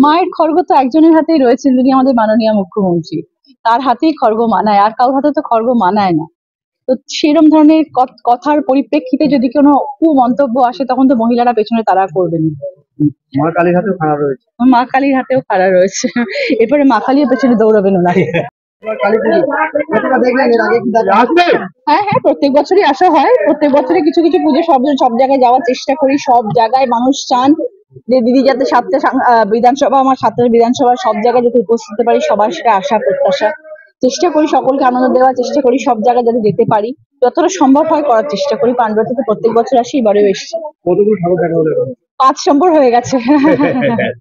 মায়ের খড়গ তো একজনের হাতেই রয়েছে, যিনি আমাদের মাননীয় মুখ্যমন্ত্রী। তার হাতেই খড়গ মানায়, আর কারোর হাতে তো খড়গ মানায় না। তো সেরকম ধরনের কথার পরিপ্রেক্ষিতে যদি কোনো কুমন্তব্য আসে, তখন তো মহিলারা পেছনে তারা করবেন। মা কালীর হাতেও খাড়া রয়েছে। মা কালীর হাতেও খাড়া রয়েছে, এরপরে মা কালীর পেছনে দৌড়াবেন ওনারা। হ্যাঁ হ্যাঁ, প্রত্যেক বছরই আসা হয়। প্রত্যেক বছরই কিছু কিছু পুজো সব সব জায়গায় যাওয়ার চেষ্টা করি। সব জায়গায় মানুষ চান যে দিদি যাতে বিধানসভা, আমার 7টা বিধানসভা সব জায়গায় যাতে উপস্থিত হতে পারি, সবার সেটা আশা প্রত্যাশা। চেষ্টা করি সকলকে আনন্দ দেওয়ার চেষ্টা করি, সব জায়গায় যাতে যেতে পারি, যতটা সম্ভব হয় করার চেষ্টা করি। পান্ডুয়া থেকে প্রত্যেক বছর আসি, এবারেও এসেছি। কতগুলো ঠাকুর দেখা হলো? 5 নম্বর হয়ে গেছে।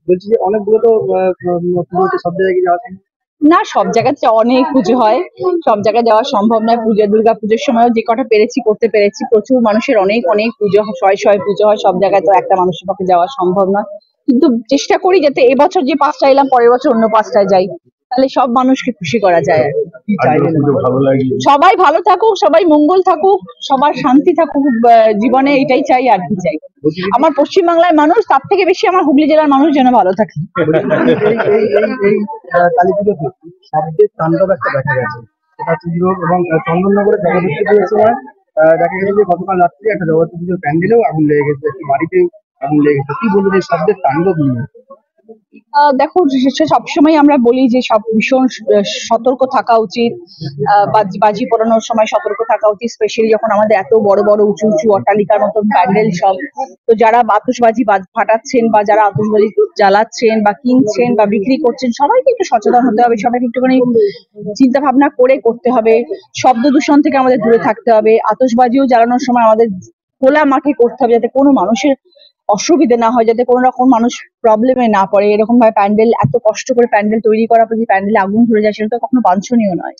বলছি যে অনেকগুলো তো সব জায়গায় যাওয়া না, সব জায়গাতে অনেক পুজো হয়, সব জায়গায় যাওয়া সম্ভব নয়। দুর্গা পুজোর সময়ও যে কটা পেরেছি করতে পেরেছি। প্রচুর মানুষের অনেক অনেক পুজো হয়, শয়ে শয়ে পুজো হয়, সব জায়গায় তো একটা মানুষের পক্ষে যাওয়া সম্ভব নয়। কিন্তু চেষ্টা করি যাতে এবছর যে 5টা এলাম, পরের বছর অন্য 5টায় যাই, তাহলে সব মানুষকে খুশি করা যায়। সবাই ভালো থাকুক, সবাই মঙ্গল থাকুক, সবার শান্তি থাকুক জীবনে, এটাই চাই, আর কি চাই। আমার পশ্চিমবাংলার মানুষ, তার থেকে বেশি আমার হুগলি জেলার মানুষ যেন ভালো থাকে। কালী পুজোতে শব্দের তাণ্ডব একটা দেখা গেছে, সেটা পুজো এবং চন্দননগরের জগদ্ধাত্রী পুজোর সময় দেখা গেছে যে গতকাল রাত্রে একটা জগদ্ধাত্রী পুজোর প্যান্ডেলেও আগুন লেগে গেছে, একটি বাড়িতে আগুন লেগে গেছে। কি বলবো এই শব্দের তাণ্ডব নিয়ে? দেখো, সবসময় আমরা বলি যে সব ভীষণ সতর্ক থাকা উচিত। বাজি পোড়ানোর সময় সতর্ক থাকা উচিত, স্পেশালি যখন আমাদের এত বড় বড় উঁচু উঁচু অট্টালিকার মতন প্যান্ডেল সব। তো যারা আতশবাজি ফাটাচ্ছেন, বা যারা আতশবাজি জ্বালাচ্ছেন বা কিনছেন বা বিক্রি করছেন, সবাইকে একটু সচেতন হতে হবে, সবাইকে একটুখানি চিন্তা ভাবনা করে করতে হবে। শব্দ দূষণ থেকে আমাদের দূরে থাকতে হবে। আতশবাজিও জ্বালানোর সময় আমাদের খোলা মাঠে করতে হবে, যাতে কোনো মানুষের অসুবিধে না হয়, যাতে কোনো রকম মানুষ প্রবলেমে না পড়ে। এরকম ভাবে প্যান্ডেল, এত কষ্ট করে প্যান্ডেল তৈরি করার পর যদি প্যান্ডেলে আগুন ধরে যায়, সেটা তো কখনো বাঞ্ছনীয় নয়।